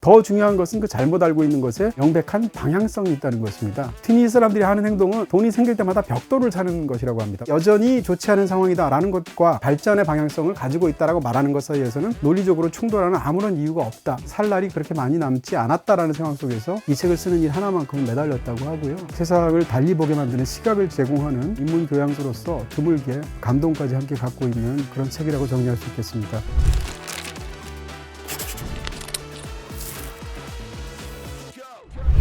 더 중요한 것은 그 잘못 알고 있는 것에 명백한 방향성이 있다는 것입니다. 티니 사람들이 하는 행동은 돈이 생길 때마다 벽돌을 사는 것이라고 합니다. 여전히 좋지 않은 상황이다라는 것과 발전의 방향성을 가지고 있다라고 말하는 것 사이에서는 논리적으로 충돌하는 아무런 이유가 없다. 살 날이 그렇게 많이 남지 않았다라는 상황 속에서 이 책을 쓰는 일 하나만큼은 매달렸다고 하고요. 세상을 달리 보게 만드는 시각을 제공하는 인문 교양서로서 드물게 감동까지 함께 갖고 있는 그런 책이라고 정리할 수 있겠습니다.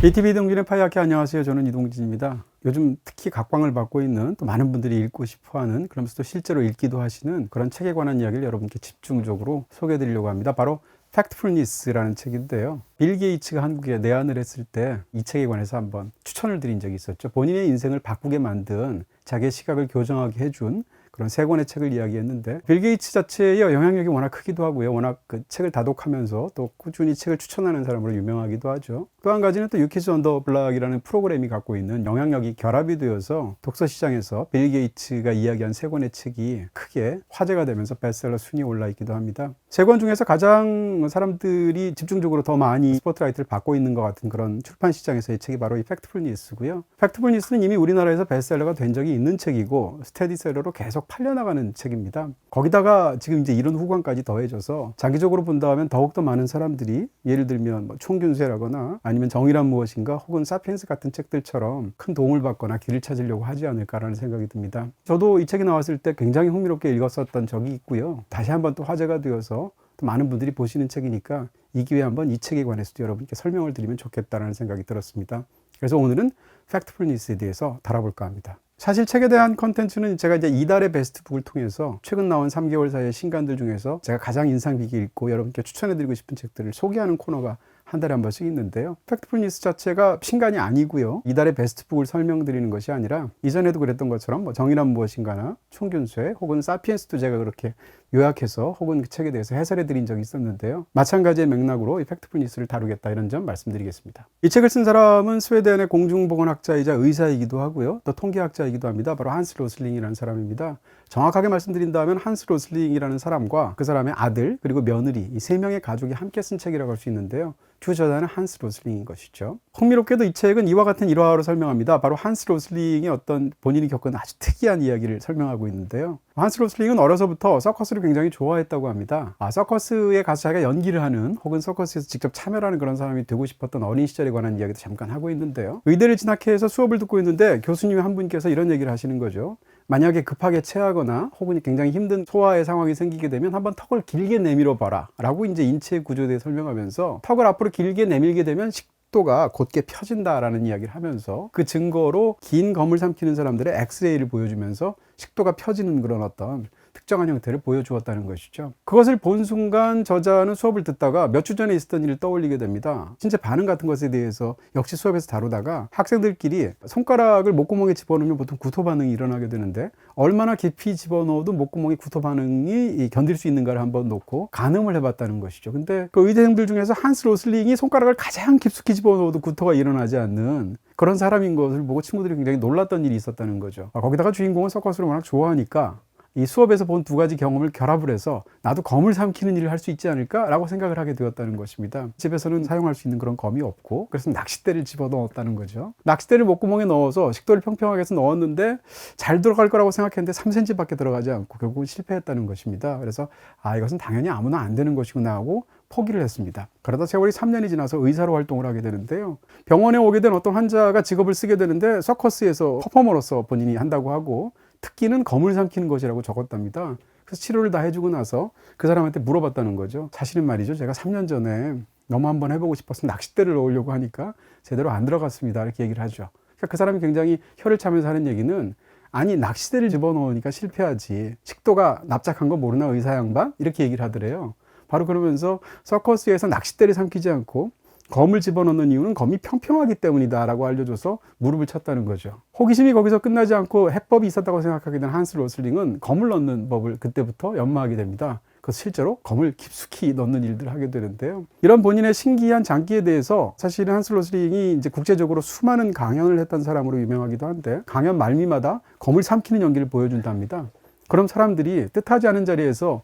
BTV 이동진의 파이학회, 안녕하세요. 저는 이동진입니다. 요즘 특히 각광을 받고 있는, 또 많은 분들이 읽고 싶어하는, 그러면서 또 실제로 읽기도 하시는 그런 책에 관한 이야기를 여러분께 집중적으로 소개해 드리려고 합니다. 바로 팩트풀니스라는 책인데요. 빌 게이츠가 한국에 내한을 했을 때 이 책에 관해서 한번 추천을 드린 적이 있었죠. 본인의 인생을 바꾸게 만든, 자기의 시각을 교정하게 해준 그런 세 권의 책을 이야기했는데, 빌 게이츠 자체의 영향력이 워낙 크기도 하고요. 워낙 그 책을 다독하면서 또 꾸준히 책을 추천하는 사람으로 유명하기도 하죠. 또 한 가지는 또 유키즈 온 더 블락이라는 프로그램이 갖고 있는 영향력이 결합이 되어서 독서 시장에서 빌 게이츠가 이야기한 세 권의 책이 크게 화제가 되면서 베스트셀러 순위에 올라 있기도 합니다. 세 권 중에서 가장 사람들이 집중적으로 더 많이 스포트라이트를 받고 있는 것 같은 그런 출판 시장에서의 책이 바로 이 팩트풀니스고요. 팩트풀니스는 이미 우리나라에서 베스트셀러가 된 적이 있는 책이고 스테디셀러로 계속 팔려나가는 책입니다. 거기다가 지금 이제 이런 후광까지 더해져서 장기적으로 본다면 더욱더 많은 사람들이, 예를 들면 총균세라거나 아니면 정의란 무엇인가 혹은 사피엔스 같은 책들처럼 큰 도움을 받거나 길을 찾으려고 하지 않을까라는 생각이 듭니다. 저도 이 책이 나왔을 때 굉장히 흥미롭게 읽었었던 적이 있고요. 다시 한번 또 화제가 되어서 또 많은 분들이 보시는 책이니까 이 기회에 한번 이 책에 관해서도 여러분께 설명을 드리면 좋겠다는 생각이 들었습니다. 그래서 오늘은 팩트풀니스에 대해서 다뤄볼까 합니다. 사실 책에 대한 컨텐츠는 제가 이제 이달의 베스트북을 통해서 최근 나온 3개월 사이의 신간들 중에서 제가 가장 인상 깊게 읽고 여러분께 추천해드리고 싶은 책들을 소개하는 코너가 한 달에 한 번씩 있는데요. 팩트풀니스 자체가 신간이 아니고요. 이달의 베스트북을 설명드리는 것이 아니라 이전에도 그랬던 것처럼 뭐 정의란 무엇인가나 총균세 혹은 사피엔스도 제가 그렇게 요약해서 혹은 그 책에 대해서 해설해 드린 적이 있었는데요. 마찬가지의 맥락으로 이 팩트풀니스를 다루겠다, 이런 점 말씀드리겠습니다. 이 책을 쓴 사람은 스웨덴의 공중보건학자이자 의사이기도 하고요. 또 통계학자이기도 합니다. 바로 한스 로슬링이라는 사람입니다. 정확하게 말씀드린다면 한스 로슬링이라는 사람과 그 사람의 아들 그리고 며느리, 이 세 명의 가족이 함께 쓴 책이라고 할 수 있는데요. 주 저자는 한스 로슬링인 것이죠. 흥미롭게도 이 책은 이와 같은 일화로 설명합니다. 바로 한스 로슬링이 어떤 본인이 겪은 아주 특이한 이야기를 설명하고 있는데요. 한스 로슬링은 어려서부터 서커스를 굉장히 좋아했다고 합니다. 서커스에 가서 자기가 연기를 하는 혹은 서커스에서 직접 참여하는 그런 사람이 되고 싶었던 어린 시절에 관한 이야기도 잠깐 하고 있는데요. 의대를 진학해서 수업을 듣고 있는데 교수님 한 분께서 이런 얘기를 하시는 거죠. 만약에 급하게 체하거나 혹은 굉장히 힘든 소화의 상황이 생기게 되면 한번 턱을 길게 내밀어 봐라 라고 이제 인체 구조에 대해 설명하면서, 턱을 앞으로 길게 내밀게 되면 식도가 곧게 펴진다라는 이야기를 하면서 그 증거로 긴 검을 삼키는 사람들의 엑스레이를 보여주면서 식도가 펴지는 그런 어떤 특정한 형태를 보여주었다는 것이죠. 그것을 본 순간 저자는 수업을 듣다가 몇 주 전에 있었던 일을 떠올리게 됩니다. 신체 반응 같은 것에 대해서 역시 수업에서 다루다가 학생들끼리 손가락을 목구멍에 집어넣으면 보통 구토 반응이 일어나게 되는데, 얼마나 깊이 집어넣어도 목구멍에 구토 반응이 견딜 수 있는가를 한번 놓고 가늠을 해봤다는 것이죠. 근데 그 의대생들 중에서 한스 로슬링이 손가락을 가장 깊숙이 집어넣어도 구토가 일어나지 않는 그런 사람인 것을 보고 친구들이 굉장히 놀랐던 일이 있었다는 거죠. 거기다가 주인공은 서커스를 워낙 좋아하니까 이 수업에서 본 두 가지 경험을 결합을 해서 나도 검을 삼키는 일을 할 수 있지 않을까라고 생각을 하게 되었다는 것입니다. 집에서는 사용할 수 있는 그런 검이 없고, 그래서 낚싯대를 집어넣었다는 거죠. 낚싯대를 목구멍에 넣어서 식도를 평평하게 해서 넣었는데 잘 들어갈 거라고 생각했는데 3cm 밖에 들어가지 않고 결국은 실패했다는 것입니다. 그래서 이것은 당연히 아무나 안 되는 것이구나 하고 포기를 했습니다. 그러다 세월이 3년이 지나서 의사로 활동을 하게 되는데요. 병원에 오게 된 어떤 환자가 직업을 쓰게 되는데 서커스에서 퍼포머로서 본인이 한다고 하고 특기는 검을 삼키는 것이라고 적었답니다. 그래서 치료를 다 해주고 나서 그 사람한테 물어봤다는 거죠. 자신은 말이죠, 제가 3년 전에 너무 한번 해보고 싶어서 낚싯대를 넣으려고 하니까 제대로 안 들어갔습니다, 이렇게 얘기를 하죠. 그러니까 그 사람이 굉장히 혀를 차면서 하는 얘기는, 아니 낚싯대를 집어넣으니까 실패하지, 식도가 납작한 거 모르나 의사 양반? 이렇게 얘기를 하더래요. 바로 그러면서 서커스에서 낚싯대를 삼키지 않고 검을 집어넣는 이유는 검이 평평하기 때문이다 라고 알려줘서 무릎을 쳤다는 거죠. 호기심이 거기서 끝나지 않고 해법이 있었다고 생각하게 된 한스 로슬링은 검을 넣는 법을 그때부터 연마하게 됩니다. 그래서 실제로 검을 깊숙이 넣는 일들을 하게 되는데요. 이런 본인의 신기한 장기에 대해서 사실은 한스 로슬링이 이제 국제적으로 수많은 강연을 했던 사람으로 유명하기도 한데, 강연 말미마다 검을 삼키는 연기를 보여준답니다. 그럼 사람들이 뜻하지 않은 자리에서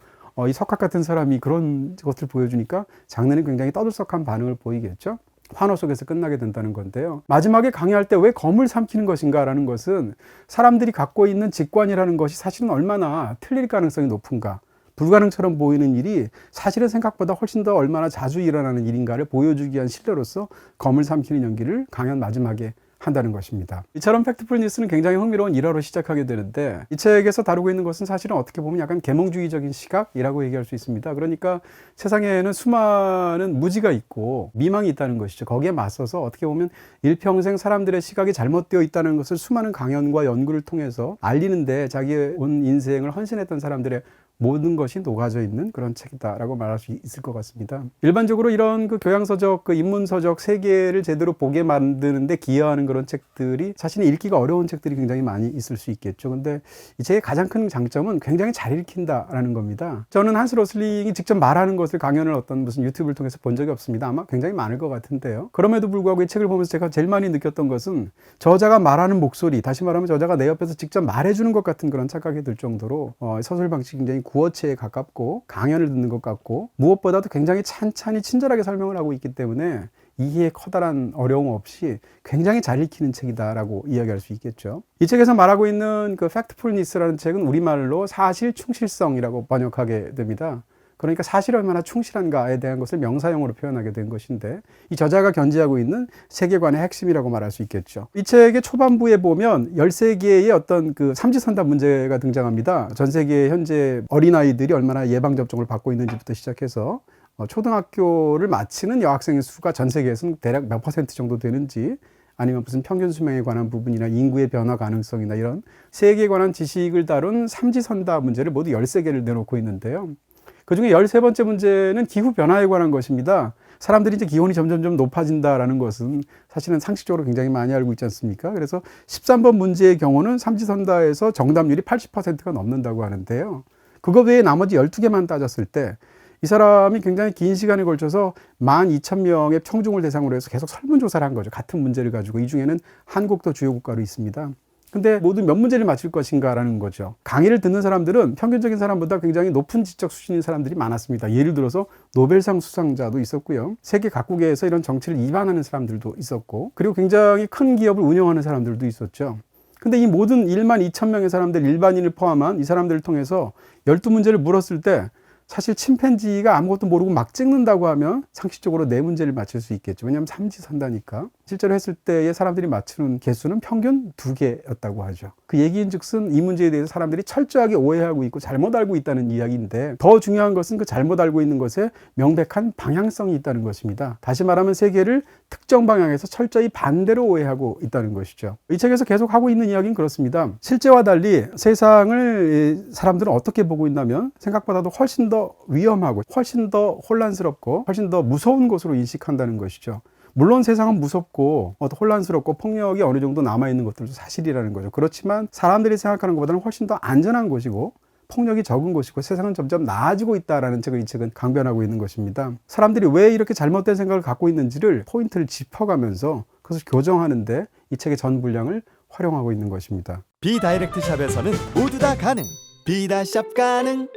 이 석학 같은 사람이 그런 것을 보여주니까 장르는 굉장히 떠들썩한 반응을 보이겠죠. 환호 속에서 끝나게 된다는 건데요. 마지막에 강의할 때 왜 검을 삼키는 것인가라는 것은 사람들이 갖고 있는 직관이라는 것이 사실은 얼마나 틀릴 가능성이 높은가, 불가능처럼 보이는 일이 사실은 생각보다 훨씬 더 얼마나 자주 일어나는 일인가를 보여주기 위한 신뢰로서 검을 삼키는 연기를 강연 마지막에 한다는 것입니다. 이처럼 팩트풀 뉴스는 굉장히 흥미로운 일화로 시작하게 되는데, 이 책에서 다루고 있는 것은 사실은 어떻게 보면 약간 계몽주의적인 시각이라고 얘기할 수 있습니다. 그러니까 세상에는 수많은 무지가 있고 미망이 있다는 것이죠. 거기에 맞서서 어떻게 보면 일평생 사람들의 시각이 잘못되어 있다는 것을 수많은 강연과 연구를 통해서 알리는데 자기의 온 인생을 헌신했던 사람들의 모든 것이 녹아져 있는 그런 책이다라고 말할 수 있을 것 같습니다. 일반적으로 이런 그 교양서적, 그 인문서적 세계를 제대로 보게 만드는데 기여하는 그런 책들이 사실은 읽기가 어려운 책들이 굉장히 많이 있을 수 있겠죠. 근데 이 책의 가장 큰 장점은 굉장히 잘 읽힌다라는 겁니다. 저는 한스 로슬링이 직접 말하는 것을 강연을 어떤 무슨 유튜브를 통해서 본 적이 없습니다. 아마 굉장히 많을 것 같은데요. 그럼에도 불구하고 이 책을 보면서 제가 제일 많이 느꼈던 것은 저자가 말하는 목소리, 다시 말하면 저자가 내 옆에서 직접 말해주는 것 같은 그런 착각이 들 정도로 서술 방식이 굉장히 구어체에 가깝고 강연을 듣는 것 같고, 무엇보다도 굉장히 찬찬히 친절하게 설명을 하고 있기 때문에 이해에 커다란 어려움 없이 굉장히 잘 읽히는 책이다라고 이야기할 수 있겠죠. 이 책에서 말하고 있는 그 팩트풀니스라는 책은 우리말로 사실 충실성이라고 번역하게 됩니다. 그러니까 사실이 얼마나 충실한가에 대한 것을 명사형으로 표현하게 된 것인데, 이 저자가 견지하고 있는 세계관의 핵심이라고 말할 수 있겠죠. 이 책의 초반부에 보면 13개의 어떤 그 삼지선다 문제가 등장합니다. 전 세계 현재 어린아이들이 얼마나 예방접종을 받고 있는지부터 시작해서 초등학교를 마치는 여학생의 수가 전 세계에서는 대략 몇 퍼센트 정도 되는지, 아니면 무슨 평균 수명에 관한 부분이나 인구의 변화 가능성이나 이런 세계에 관한 지식을 다룬 삼지선다 문제를 모두 13개를 내놓고 있는데요. 그 중에 13번째 문제는 기후변화에 관한 것입니다. 사람들이 이제 기온이 점점 높아진다라는 것은 사실은 상식적으로 굉장히 많이 알고 있지 않습니까? 그래서 13번 문제의 경우는 삼지선다에서 정답률이 80%가 넘는다고 하는데요. 그거 외에 나머지 12개만 따졌을 때 이 사람이 굉장히 긴 시간에 걸쳐서 12,000명의 청중을 대상으로 해서 계속 설문조사를 한 거죠. 같은 문제를 가지고. 이 중에는 한국도 주요 국가로 있습니다. 근데 모두 몇 문제를 맞힐 것인가라는 거죠. 강의를 듣는 사람들은 평균적인 사람보다 굉장히 높은 지적 수준인 사람들이 많았습니다. 예를 들어서 노벨상 수상자도 있었고요. 세계 각국에서 이런 정치를 입안하는 사람들도 있었고, 그리고 굉장히 큰 기업을 운영하는 사람들도 있었죠. 근데 이 모든 12,000명의 사람들, 일반인을 포함한 이 사람들을 통해서 12문제를 물었을 때 사실 침팬지가 아무것도 모르고 막 찍는다고 하면 상식적으로 4문제를 맞출 수 있겠죠. 왜냐하면 삼지선다니까. 실제로 했을 때의 사람들이 맞추는 개수는 평균 2개였다고 하죠. 그 얘기인 즉슨 이 문제에 대해서 사람들이 철저하게 오해하고 있고 잘못 알고 있다는 이야기인데, 더 중요한 것은 그 잘못 알고 있는 것에 명백한 방향성이 있다는 것입니다. 다시 말하면 세계를 특정 방향에서 철저히 반대로 오해하고 있다는 것이죠. 이 책에서 계속 하고 있는 이야기는 그렇습니다. 실제와 달리 세상을 사람들은 어떻게 보고 있냐면 생각보다도 훨씬 더 위험하고 훨씬 더 혼란스럽고 훨씬 더 무서운 것으로 인식한다는 것이죠. 물론 세상은 무섭고 혼란스럽고 폭력이 어느 정도 남아있는 것들도 사실이라는 거죠. 그렇지만 사람들이 생각하는 것보다는 훨씬 더 안전한 곳이고 폭력이 적은 곳이고 세상은 점점 나아지고 있다라는 책을 이 책은 강변하고 있는 것입니다. 사람들이 왜 이렇게 잘못된 생각을 갖고 있는지를 포인트를 짚어가면서 그것을 교정하는데 이 책의 전 분량을 활용하고 있는 것입니다. 비다이렉트 샵에서는 모두 다 가능. 비다샵 가능.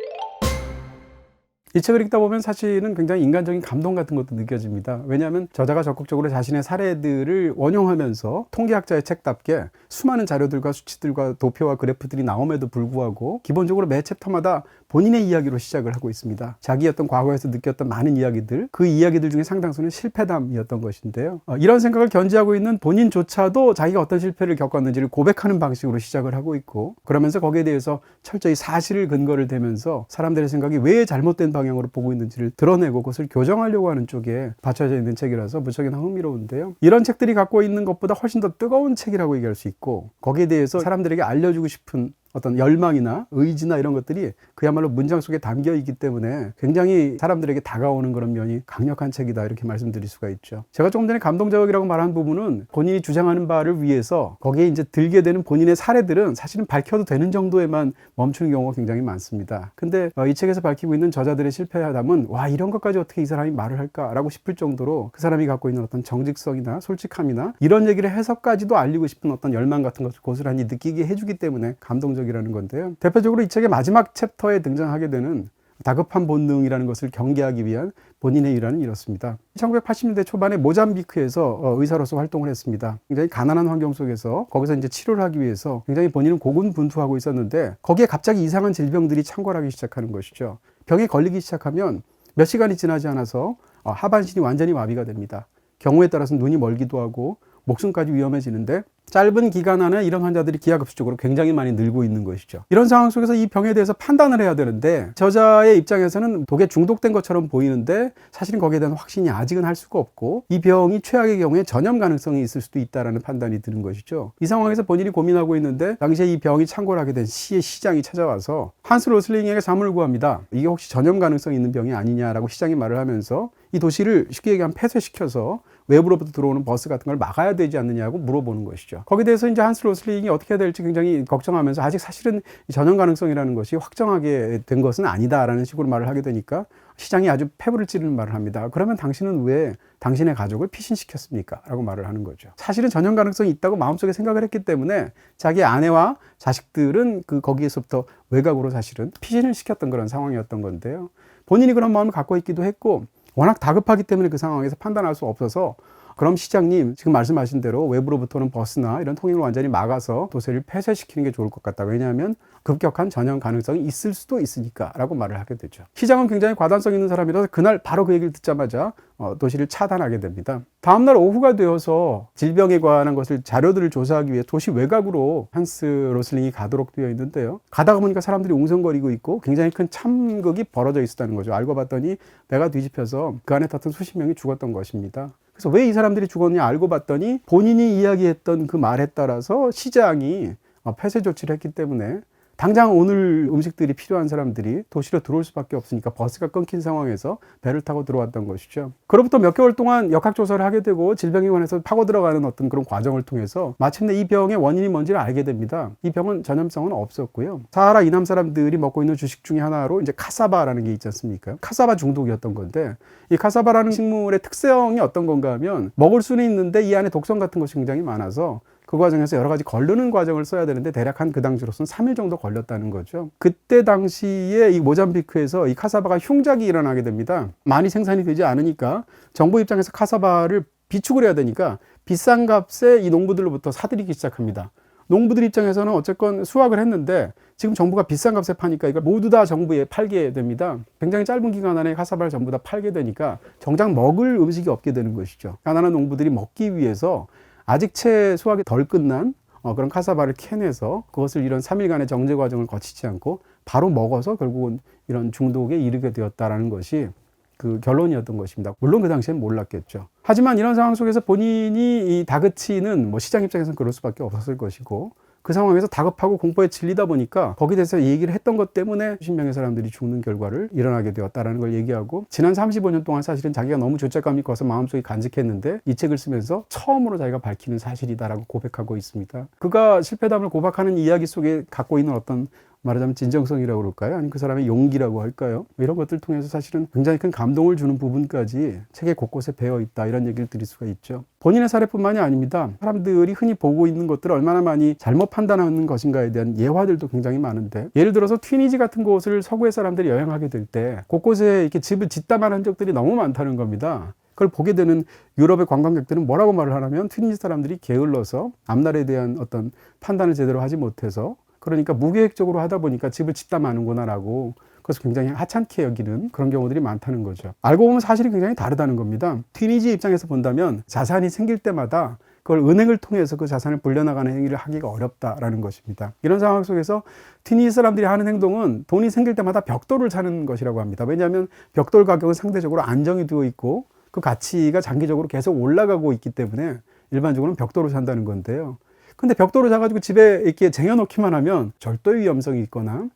이 책을 읽다 보면 사실은 굉장히 인간적인 감동 같은 것도 느껴집니다. 왜냐하면 저자가 적극적으로 자신의 사례들을 원용하면서 통계학자의 책답게 수많은 자료들과 수치들과 도표와 그래프들이 나옴에도 불구하고 기본적으로 매 챕터마다 본인의 이야기로 시작을 하고 있습니다. 자기 어떤 과거에서 느꼈던 많은 이야기들, 그 이야기들 중에 상당수는 실패담이었던 것인데요. 이런 생각을 견지하고 있는 본인조차도 자기가 어떤 실패를 겪었는지를 고백하는 방식으로 시작을 하고 있고, 그러면서 거기에 대해서 철저히 사실을 근거를 대면서 사람들의 생각이 왜 잘못된 방향으로 보고 있는지를 드러내고 그것을 교정하려고 하는 쪽에 받쳐져 있는 책이라서 무척이나 흥미로운데요. 이런 책들이 갖고 있는 것보다 훨씬 더 뜨거운 책이라고 얘기할 수 있고, 거기에 대해서 사람들에게 알려주고 싶은 어떤 열망이나 의지나 이런 것들이 그야말로 문장 속에 담겨 있기 때문에 굉장히 사람들에게 다가오는 그런 면이 강력한 책이다, 이렇게 말씀드릴 수가 있죠. 제가 조금 전에 감동적이라고 말한 부분은 본인이 주장하는 바를 위해서 거기에 이제 들게 되는 본인의 사례들은 사실은 밝혀도 되는 정도에만 멈추는 경우가 굉장히 많습니다. 근데 이 책에서 밝히고 있는 저자들의 실패하담은 와, 이런 것까지 어떻게 이 사람이 말을 할까라고 싶을 정도로 그 사람이 갖고 있는 어떤 정직성이나 솔직함이나 이런 얘기를 해서까지도 알리고 싶은 어떤 열망 같은 것을 고스란히 느끼게 해주기 때문에 감동적이라는 건데요. 대표적으로 이 책의 마지막 챕터에 등장하게 되는 다급한 본능이라는 것을 경계하기 위한 본인의 일화는 이렇습니다. 1980년대 초반에 모잠비크에서 의사로서 활동을 했습니다. 굉장히 가난한 환경 속에서 거기서 이제 치료를 하기 위해서 굉장히 본인은 고군분투하고 있었는데 거기에 갑자기 이상한 질병들이 창궐하기 시작하는 것이죠. 병에 걸리기 시작하면 몇 시간이 지나지 않아서 하반신이 완전히 마비가 됩니다. 경우에 따라서는 눈이 멀기도 하고 목숨까지 위험해지는데 짧은 기간 안에 이런 환자들이 기하급수적으로 굉장히 많이 늘고 있는 것이죠. 이런 상황 속에서 이 병에 대해서 판단을 해야 되는데 저자의 입장에서는 독에 중독된 것처럼 보이는데 사실은 거기에 대한 확신이 아직은 할 수가 없고 이 병이 최악의 경우에 전염 가능성이 있을 수도 있다라는 판단이 드는 것이죠. 이 상황에서 본인이 고민하고 있는데 당시에 이 병이 창궐하게 된 시의 시장이 찾아와서 한스 로슬링에게 자문을 구합니다. 이게 혹시 전염 가능성이 있는 병이 아니냐라고 시장이 말을 하면서 이 도시를 쉽게 얘기하면 폐쇄시켜서 외부로부터 들어오는 버스 같은 걸 막아야 되지 않느냐고 물어보는 것이죠. 거기에 대해서 이제 한스 로슬링이 어떻게 해야 될지 굉장히 걱정하면서 아직 사실은 전염 가능성이라는 것이 확정하게 된 것은 아니다라는 식으로 말을 하게 되니까 시장이 아주 패부를 찌르는 말을 합니다. 그러면 당신은 왜 당신의 가족을 피신시켰습니까? 라고 말을 하는 거죠. 사실은 전염 가능성이 있다고 마음속에 생각을 했기 때문에 자기 아내와 자식들은 거기에서부터 외곽으로 사실은 피신을 시켰던 그런 상황이었던 건데요. 본인이 그런 마음을 갖고 있기도 했고 워낙 다급하기 때문에 그 상황에서 판단할 수 없어서 그럼 시장님 지금 말씀하신 대로 외부로부터는 버스나 이런 통행을 완전히 막아서 도시를 폐쇄시키는 게 좋을 것 같다. 왜냐하면 급격한 전염 가능성이 있을 수도 있으니까 라고 말을 하게 되죠. 시장은 굉장히 과단성 있는 사람이라서 그날 바로 그 얘기를 듣자마자 도시를 차단하게 됩니다. 다음날 오후가 되어서 질병에 관한 것을 자료들을 조사하기 위해 도시 외곽으로 한스 로슬링이 가도록 되어 있는데요. 가다가 보니까 사람들이 웅성거리고 있고 굉장히 큰 참극이 벌어져 있었다는 거죠. 알고 봤더니 배가 뒤집혀서 그 안에 탔던 수십 명이 죽었던 것입니다. 그래서 왜 이 사람들이 죽었냐 알고 봤더니 본인이 이야기했던 그 말에 따라서 시장이 폐쇄 조치를 했기 때문에 당장 오늘 음식들이 필요한 사람들이 도시로 들어올 수밖에 없으니까 버스가 끊긴 상황에서 배를 타고 들어왔던 것이죠. 그로부터 몇 개월 동안 역학조사를 하게 되고 질병에 관해서 파고 들어가는 어떤 그런 과정을 통해서 마침내 이 병의 원인이 뭔지를 알게 됩니다. 이 병은 전염성은 없었고요. 사하라 이남 사람들이 먹고 있는 주식 중에 하나로 이제 카사바라는 게 있지 않습니까? 카사바 중독이었던 건데 이 카사바라는 식물의 특성이 어떤 건가 하면 먹을 수는 있는데 이 안에 독성 같은 것이 굉장히 많아서 그 과정에서 여러 가지 거르는 과정을 써야 되는데 대략 한 그 당시로서는 3일 정도 걸렸다는 거죠. 그때 당시에 이 모잠비크에서 이 카사바가 흉작이 일어나게 됩니다. 많이 생산이 되지 않으니까 정부 입장에서 카사바를 비축을 해야 되니까 비싼 값에 이 농부들로부터 사들이기 시작합니다. 농부들 입장에서는 어쨌건 수확을 했는데 지금 정부가 비싼 값에 파니까 이걸 모두 다 정부에 팔게 됩니다. 굉장히 짧은 기간 안에 카사바를 전부 다 팔게 되니까 정작 먹을 음식이 없게 되는 것이죠. 가난한 농부들이 먹기 위해서 아직 채 수확이 덜 끝난 그런 카사바를 캐내서 그것을 이런 3일간의 정제 과정을 거치지 않고 바로 먹어서 결국은 이런 중독에 이르게 되었다라는 것이 그 결론이었던 것입니다. 물론 그 당시엔 몰랐겠죠. 하지만 이런 상황 속에서 본인이 이 다그치는 시장 입장에서는 그럴 수밖에 없었을 것이고 그 상황에서 다급하고 공포에 질리다 보니까 거기에 대해서 얘기를 했던 것 때문에 수십 명의 사람들이 죽는 결과를 일어나게 되었다라는 걸 얘기하고 지난 35년 동안 사실은 자기가 너무 죄책감이 커서 마음속에 간직했는데 이 책을 쓰면서 처음으로 자기가 밝히는 사실이다라고 고백하고 있습니다. 그가 실패담을 고백하는 이야기 속에 갖고 있는 어떤 말하자면 진정성이라고 그럴까요? 아니면 그 사람의 용기라고 할까요? 이런 것들 통해서 사실은 굉장히 큰 감동을 주는 부분까지 책의 곳곳에 배어 있다 이런 얘기를 드릴 수가 있죠. 본인의 사례뿐만이 아닙니다. 사람들이 흔히 보고 있는 것들을 얼마나 많이 잘못 판단하는 것인가에 대한 예화들도 굉장히 많은데 예를 들어서 튀니지 같은 곳을 서구의 사람들이 여행하게 될 때 곳곳에 이렇게 집을 짓다만 흔적들이 너무 많다는 겁니다. 그걸 보게 되는 유럽의 관광객들은 뭐라고 말을 하냐면 튀니지 사람들이 게을러서 앞날에 대한 어떤 판단을 제대로 하지 못해서 그러니까 무계획적으로 하다 보니까 집을 짓다 마는구나라고 그래서 굉장히 하찮게 여기는 그런 경우들이 많다는 거죠. 알고 보면 사실이 굉장히 다르다는 겁니다. 튀니지 입장에서 본다면 자산이 생길 때마다 그걸 은행을 통해서 그 자산을 불려나가는 행위를 하기가 어렵다라는 것입니다. 이런 상황 속에서 튀니지 사람들이 하는 행동은 돈이 생길 때마다 벽돌을 사는 것이라고 합니다. 왜냐하면 벽돌 가격은 상대적으로 안정이 되어 있고 그 가치가 장기적으로 계속 올라가고 있기 때문에 일반적으로는 벽돌을 산다는 건데요. 근데 벽돌을 사가지고 집에 이렇게 쟁여놓기만 하면 절도 위험성이 있거나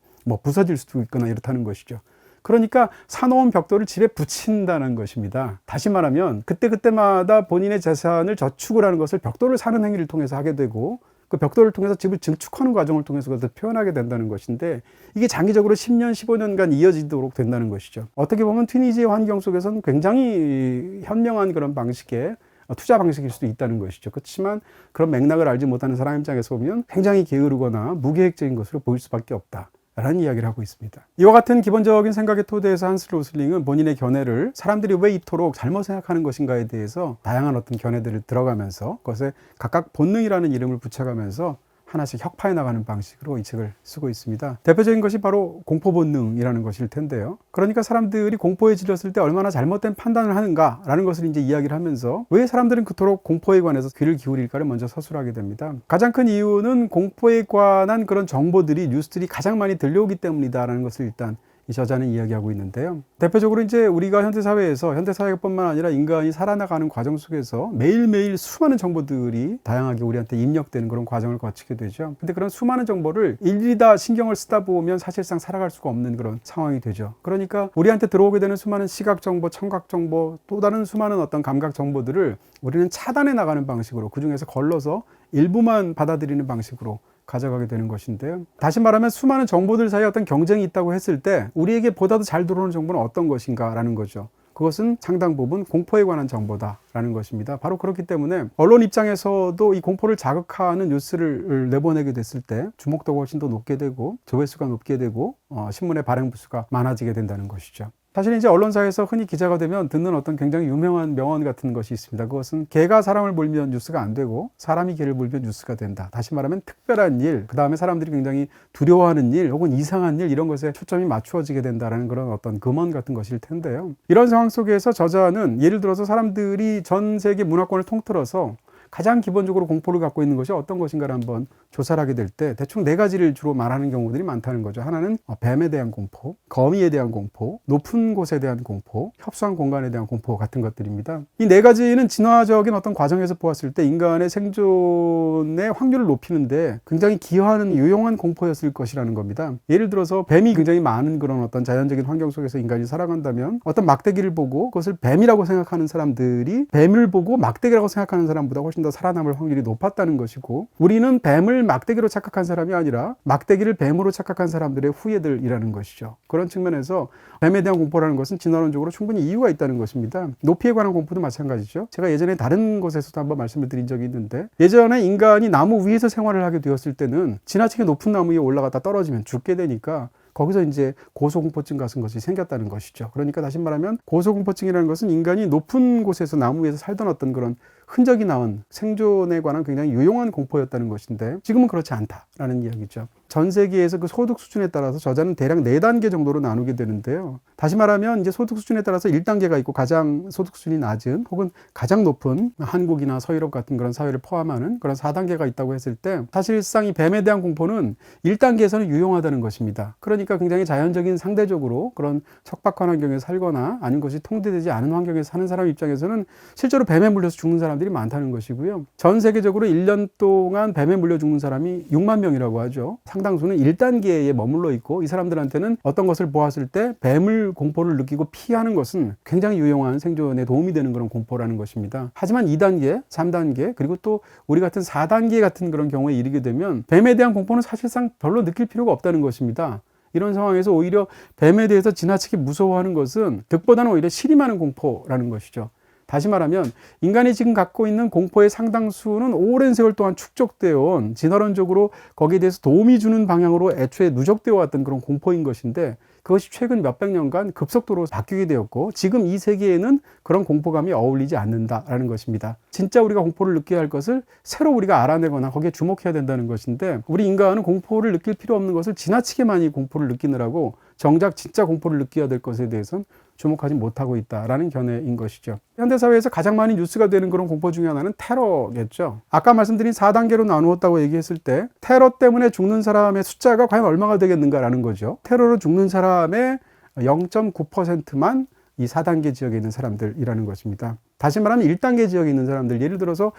부서질 수도 있거나 이렇다는 것이죠. 그러니까 사놓은 벽돌을 집에 붙인다는 것입니다. 다시 말하면 그때그때마다 본인의 재산을 저축을 하는 것을 벽돌을 사는 행위를 통해서 하게 되고 그 벽돌을 통해서 집을 증축하는 과정을 통해서 그것을 표현하게 된다는 것인데 이게 장기적으로 10년, 15년간 이어지도록 된다는 것이죠. 어떻게 보면 튀니지의 환경 속에서는 굉장히 현명한 그런 방식의 투자 방식일 수도 있다는 것이죠. 그렇지만 그런 맥락을 알지 못하는 사람 입장에서 보면 굉장히 게으르거나 무계획적인 것으로 보일 수밖에 없다. 라는 이야기를 하고 있습니다. 이와 같은 기본적인 생각의 토대에서 한스 로슬링은 본인의 견해를 사람들이 왜 이토록 잘못 생각하는 것인가에 대해서 다양한 어떤 견해들을 들어가면서 그것에 각각 본능이라는 이름을 붙여가면서 하나씩 혁파해 나가는 방식으로 이 책을 쓰고 있습니다. 대표적인 것이 바로 공포 본능이라는 것일 텐데요. 그러니까 사람들이 공포에 질렸을 때 얼마나 잘못된 판단을 하는가라는 것을 이제 이야기를 하면서 왜 사람들은 그토록 공포에 관해서 귀를 기울일까를 먼저 서술하게 됩니다. 가장 큰 이유는 공포에 관한 그런 정보들이 뉴스들이 가장 많이 들려오기 때문이다라는 것을 일단 이 저자는 이야기하고 있는데요. 대표적으로 이제 우리가 현대사회에서 현대사회뿐만 아니라 인간이 살아나가는 과정 속에서 매일매일 수많은 정보들이 다양하게 우리한테 입력되는 그런 과정을 거치게 되죠. 근데 그런 수많은 정보를 일일이 다 신경을 쓰다 보면 사실상 살아갈 수가 없는 그런 상황이 되죠. 그러니까 우리한테 들어오게 되는 수많은 시각 정보, 청각 정보, 또 다른 수많은 어떤 감각 정보들을 우리는 차단해 나가는 방식으로 그중에서 걸러서 일부만 받아들이는 방식으로 가져가게 되는 것인데요. 다시 말하면 수많은 정보들 사이에 어떤 경쟁이 있다고 했을 때 우리에게 보다도 잘 들어오는 정보는 어떤 것인가라는 거죠. 그것은 상당 부분 공포에 관한 정보다라는 것입니다. 바로 그렇기 때문에 언론 입장에서도 이 공포를 자극하는 뉴스를 내보내게 됐을 때 주목도가 훨씬 더 높게 되고 조회수가 높게 되고 신문의 발행 부수가 많아지게 된다는 것이죠. 사실 이제 언론사에서 흔히 기자가 되면 듣는 어떤 굉장히 유명한 명언 같은 것이 있습니다. 그것은 개가 사람을 몰면 뉴스가 안 되고 사람이 개를 몰면 뉴스가 된다. 다시 말하면 특별한 일, 그 다음에 사람들이 굉장히 두려워하는 일 혹은 이상한 일 이런 것에 초점이 맞추어지게 된다는 그런 어떤 금언 같은 것일 텐데요. 이런 상황 속에서 저자는 예를 들어서 사람들이 전 세계 문화권을 통틀어서 가장 기본적으로 공포를 갖고 있는 것이 어떤 것인가를 한번 조사를 하게 될 때 대충 4가지를 주로 말하는 경우들이 많다는 거죠. 하나는 뱀에 대한 공포, 거미에 대한 공포, 높은 곳에 대한 공포, 협소한 공간에 대한 공포 같은 것들입니다. 이 4가지는 진화적인 어떤 과정에서 보았을 때 인간의 생존의 확률을 높이는데 굉장히 기여하는 유용한 공포였을 것이라는 겁니다. 예를 들어서 뱀이 굉장히 많은 그런 어떤 자연적인 환경 속에서 인간이 살아간다면 어떤 막대기를 보고 그것을 뱀이라고 생각하는 사람들이 뱀을 보고 막대기라고 생각하는 사람보다 훨씬 더 살아남을 확률이 높았다는 것이고 우리는 뱀을 막대기로 착각한 사람이 아니라 막대기를 뱀으로 착각한 사람들의 후예들이라는 것이죠. 그런 측면에서 뱀에 대한 공포라는 것은 진화론적으로 충분히 이유가 있다는 것입니다. 높이에 관한 공포도 마찬가지죠. 제가 예전에 다른 곳에서도 한번 말씀을 드린 적이 있는데 예전에 인간이 나무 위에서 생활을 하게 되었을 때는 지나치게 높은 나무 위에 올라갔다 떨어지면 죽게 되니까 거기서 이제 고소공포증 같은 것이 생겼다는 것이죠. 그러니까 다시 말하면 고소공포증이라는 것은 인간이 높은 곳에서 나무 위에서 살던 어떤 그런 흔적이 나온 생존에 관한 굉장히 유용한 공포였다는 것인데 지금은 그렇지 않다라는 이야기죠. 전 세계에서 그 소득 수준에 따라서 저자는 대략 4단계 정도로 나누게 되는데요. 다시 말하면 이제 소득 수준에 따라서 1단계가 있고 가장 소득 수준이 낮은 혹은 가장 높은 한국이나 서유럽 같은 그런 사회를 포함하는 그런 4단계가 있다고 했을 때 사실상 이 뱀에 대한 공포는 1단계에서는 유용하다는 것입니다. 그러니까 굉장히 자연적인 상대적으로 그런 척박한 환경에 살거나 아닌 것이 통제되지 않은 환경에서 사는 사람 입장에서는 실제로 뱀에 물려서 죽는 사람들이 많다는 것이고요. 전 세계적으로 1년 동안 뱀에 물려 죽는 사람이 6만 명이라고 하죠. 상당수는 1단계에 머물러 있고 이 사람들한테는 어떤 것을 보았을 때 뱀을 공포를 느끼고 피하는 것은 굉장히 유용한 생존에 도움이 되는 그런 공포라는 것입니다. 하지만 2단계, 3단계 그리고 또 우리 같은 4단계 같은 그런 경우에 이르게 되면 뱀에 대한 공포는 사실상 별로 느낄 필요가 없다는 것입니다. 이런 상황에서 오히려 뱀에 대해서 지나치게 무서워하는 것은 득보다는 오히려 실임하는 공포라는 것이죠. 다시 말하면 인간이 지금 갖고 있는 공포의 상당수는 오랜 세월 동안 축적되어 온 진화론적으로 거기에 대해서 도움이 주는 방향으로 애초에 누적되어 왔던 그런 공포인 것인데 그것이 최근 몇백 년간 급속도로 바뀌게 되었고 지금 이 세계에는 그런 공포감이 어울리지 않는다라는 것입니다. 진짜 우리가 공포를 느껴야 할 것을 새로 우리가 알아내거나 거기에 주목해야 된다는 것인데 우리 인간은 공포를 느낄 필요 없는 것을 지나치게 많이 공포를 느끼느라고 정작 진짜 공포를 느껴야 될 것에 대해서는 주목하지 못하고 있다라는 견해인 것이죠. 현대사회에서 가장 많이 뉴스가 되는 그런 공포 중에 하나는 테러겠죠. 아까 말씀드린 4단계로 나누었다고 얘기했을 때 테러 때문에 죽는 사람의 숫자가 과연 얼마가 되겠는가라는 거죠. 테러로 죽는 사람의 0.9%만 이 4단계 지역에 있는 사람들이라는 것입니다. 다시 말하면 1단계 지역에 있는 사람들, 예를 들어서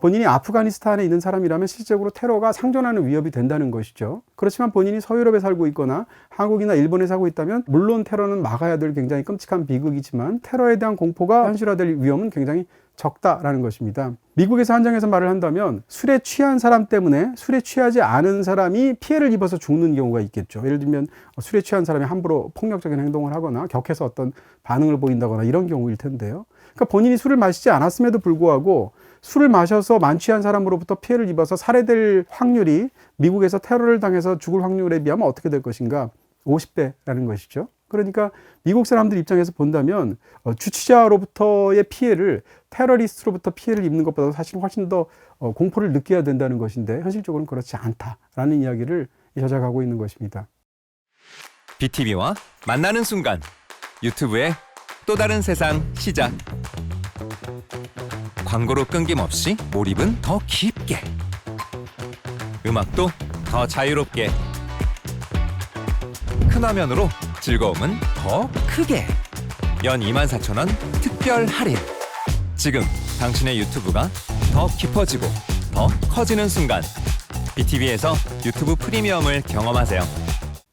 본인이 아프가니스탄에 있는 사람이라면 실질적으로 테러가 상존하는 위협이 된다는 것이죠. 그렇지만 본인이 서유럽에 살고 있거나 한국이나 일본에 살고 있다면 물론 테러는 막아야 될 굉장히 끔찍한 비극이지만 테러에 대한 공포가 현실화될 위험은 굉장히 적다라는 것입니다. 미국에서 한정해서 말을 한다면 술에 취한 사람 때문에 술에 취하지 않은 사람이 피해를 입어서 죽는 경우가 있겠죠. 예를 들면 술에 취한 사람이 함부로 폭력적인 행동을 하거나 격해서 어떤 반응을 보인다거나 이런 경우일 텐데요. 그러니까 본인이 술을 마시지 않았음에도 불구하고 술을 마셔서 만취한 사람으로부터 피해를 입어서 살해될 확률이 미국에서 테러를 당해서 죽을 확률에 비하면 어떻게 될 것인가? 50배라는 것이죠. 그러니까 미국 사람들 입장에서 본다면 주치자로부터의 피해를 테러리스트로부터 피해를 입는 것보다 사실 훨씬 더 공포를 느껴야 된다는 것인데 현실적으로는 그렇지 않다라는 이야기를 저자가 하고 있는 것입니다. BTV와 만나는 순간 유튜브의 또 다른 세상 시작. 광고로 끊김없이 몰입은 더 깊게, 음악도 더 자유롭게, 큰 화면으로 즐거움은 더 크게. 연 24,000원 특별 할인. 지금 당신의 유튜브가 더 깊어지고 더 커지는 순간 BTV에서 유튜브 프리미엄을 경험하세요.